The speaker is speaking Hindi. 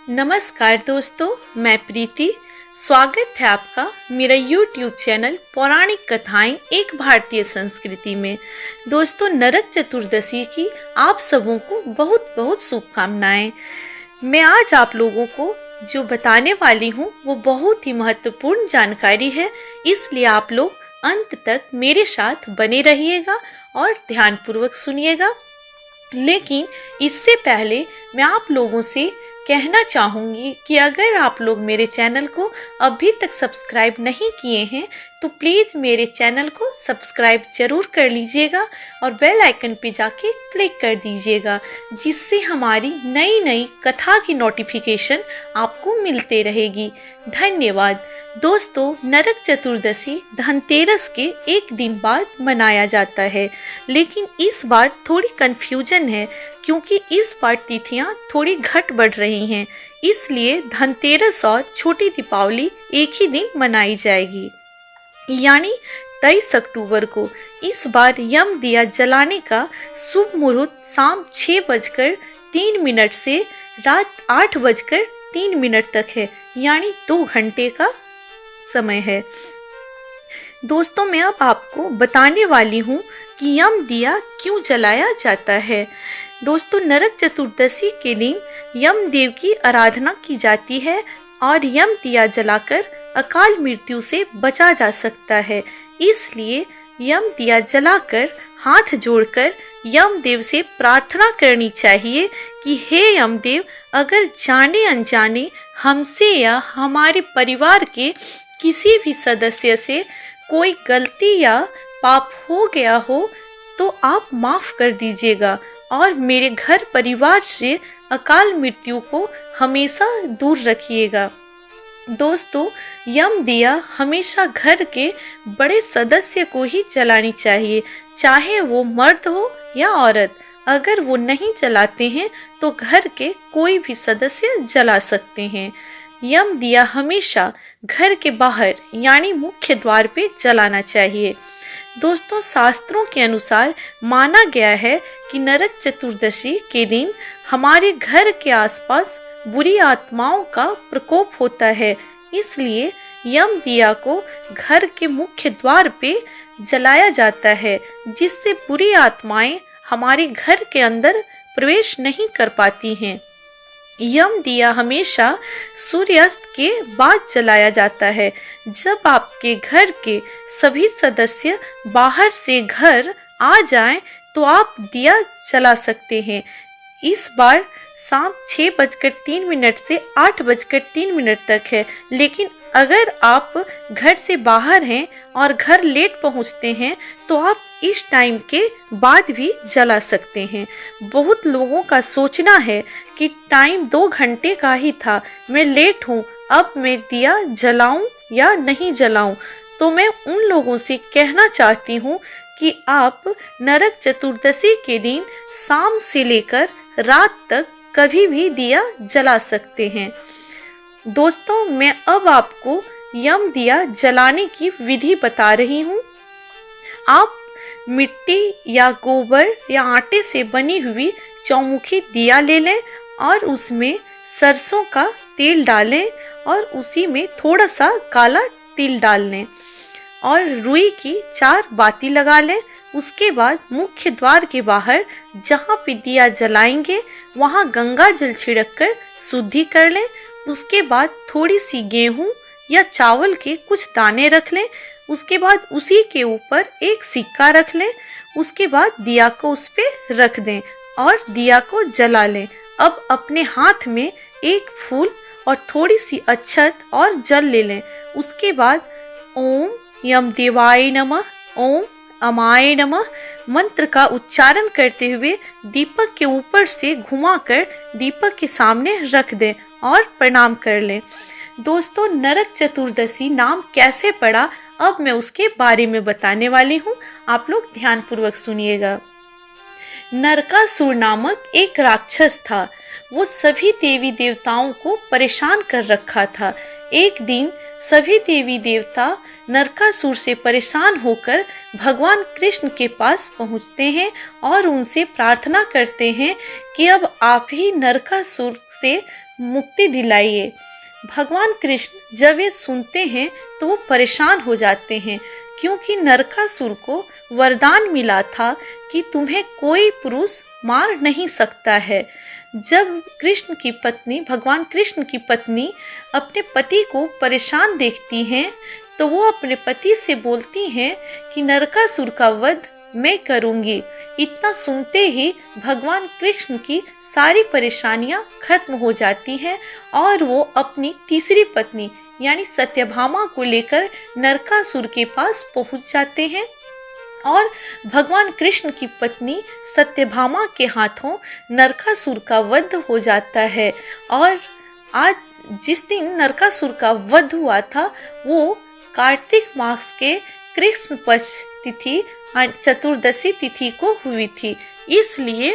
नमस्कार दोस्तों, मैं प्रीति। स्वागत है आपका मेरा YouTube चैनल पौराणिक कथाएं एक भारतीय संस्कृति में। दोस्तों, नरक चतुर्दशी की आप सबों को बहुत बहुत शुभकामनाएं। मैं आज आप लोगों को जो बताने वाली हूँ वो बहुत ही महत्वपूर्ण जानकारी है, इसलिए आप लोग अंत तक मेरे साथ बने रहिएगा और ध्यानपूर्वक सुनिएगा। लेकिन इससे पहले मैं आप लोगों से कहना चाहूँगी कि अगर आप लोग मेरे चैनल को अभी तक सब्सक्राइब नहीं किए हैं तो प्लीज़ मेरे चैनल को सब्सक्राइब जरूर कर लीजिएगा और बेल आइकन पे जाके क्लिक कर दीजिएगा, जिससे हमारी नई नई कथा की नोटिफिकेशन आपको मिलते रहेगी। धन्यवाद। दोस्तों, नरक चतुर्दशी धनतेरस के एक दिन बाद मनाया जाता है, लेकिन इस बार थोड़ी कंफ्यूजन है क्योंकि इस बार तिथियां थोड़ी घट बढ़ रही हैं, इसलिए धनतेरस और छोटी दीपावली एक ही दिन मनाई जाएगी, यानी 23 अक्टूबर को। इस बार यम दिया जलाने का शुभ मुहूर्त शाम 6:03 से रात 8:03 तक है, यानी 2 घंटे का समय है। दोस्तों, मैं अब आपको बताने वाली हूँ कि यम दिया क्यों जलाया जाता है। दोस्तों, नरक चतुर्दशी के दिन यम देव की आराधना की जाती है और यम दिया जलाकर अकाल मृत्यु से बचा जा सकता है। इसलिए यम दिया जलाकर हाथ जोड़कर यम देव से प्रार्थना करनी चाहिए कि हे यम देव, अगर जाने अनजाने हमसे या हमारे परिवार के किसी भी सदस्य से कोई गलती या पाप हो गया हो तो आप माफ कर दीजिएगा और मेरे घर परिवार से अकाल मृत्यु को हमेशा दूर रखिएगा। दोस्तों, यम दिया हमेशा घर के बड़े सदस्य को ही जलानी चाहिए, चाहे वो मर्द हो या औरत। अगर वो नहीं जलाते हैं तो घर के कोई भी सदस्य जला सकते हैं। यम दिया हमेशा घर के बाहर यानी मुख्य द्वार पे जलाना चाहिए। दोस्तों, शास्त्रों के अनुसार माना गया है कि नरक चतुर्दशी के दिन हमारे घर के आसपास बुरी आत्माओं का प्रकोप होता है, इसलिए यम दिया को घर के मुख्य द्वार पे जलाया जाता है, जिससे बुरी आत्माएं हमारे घर के अंदर प्रवेश नहीं कर पाती हैं। यम दिया हमेशा सूर्यास्त के बाद जलाया जाता है। जब आपके घर के सभी सदस्य बाहर से घर आ जाएं तो आप दिया जला सकते हैं। इस बार शाम 6:03 से 8:03 तक है, लेकिन अगर आप घर से बाहर हैं और घर लेट पहुंचते हैं तो आप इस टाइम के बाद भी जला सकते हैं। बहुत लोगों का सोचना है कि टाइम 2 घंटे का ही था, मैं लेट हूँ, अब मैं दिया जलाऊं या नहीं जलाऊं। तो मैं उन लोगों से कहना चाहती हूँ कि आप नरक चतुर्दशी के दिन शाम से लेकर रात तक कभी भी दिया जला सकते हैं। दोस्तों, मैं अब आपको यम दिया जलाने की विधि बता रही हूँ। आप मिट्टी या गोबर या आटे से बनी हुई चौमुखी दिया ले लें और उसमें सरसों का तेल डालें और उसी में थोड़ा सा काला तिल डाल लें और रुई की 4 बाती लगा लें। उसके बाद मुख्य द्वार के बाहर जहाँ पे दिया जलाएंगे वहाँ गंगा जल छिड़क कर शुद्धि कर लें। उसके बाद थोड़ी सी गेहूं या चावल के कुछ दाने रख लें। उसके बाद उसी के ऊपर एक सिक्का रख लें। उसके बाद दिया को उस पे रख दें और दिया को जला लें। अब अपने हाथ में एक फूल और थोड़ी सी अक्षत और जल ले लें। उसके बाद ओम यम देवाय नमः, ओम अमाय नमः मंत्र का उच्चारण करते हुए दीपक के ऊपर से घुमाकर दीपक के सामने रख दें और प्रणाम कर लें। दोस्तों, नरक चतुर्दशी नाम कैसे पड़ा, अब मैं उसके बारे में बताने वाली हूँ। आप लोग ध्यानपूर्वक सुनिएगा। नरकासुर नामक एक राक्षस था। वो सभी देवी देवताओं को परेशान कर रखा था। एक दिन सभी देवी देवता नरकासुर से परेशान होकर भगवान कृष्ण के पास पहुंचते हैं और उनसे प्रार्थना करते हैं कि अब आप ही नरकासुर से मुक्ति दिलाइए। भगवान कृष्ण जब ये सुनते हैं तो वो परेशान हो जाते हैं, क्योंकि नरकासुर को वरदान मिला था कि तुम्हें कोई पुरुष मार नहीं सकता है। जब कृष्ण की पत्नी, भगवान कृष्ण की पत्नी अपने पति को परेशान देखती हैं तो वो अपने पति से बोलती हैं कि नरकासुर का वध मैं करूंगी। इतना सुनते ही भगवान कृष्ण की सारी परेशानियां खत्म हो जाती हैं और वो अपनी तीसरी पत्नी यानी सत्यभामा को लेकर नरकासुर के पास पहुंच जाते हैं और भगवान कृष्ण की पत्नी सत्यभामा के हाथों नरकासुर का वध हो जाता है। और आज जिस दिन नरकासुर का वध हुआ था वो कार्तिक मास के कृष्ण पक्ष तिथि चतुर्दशी तिथि को हुई थी, इसलिए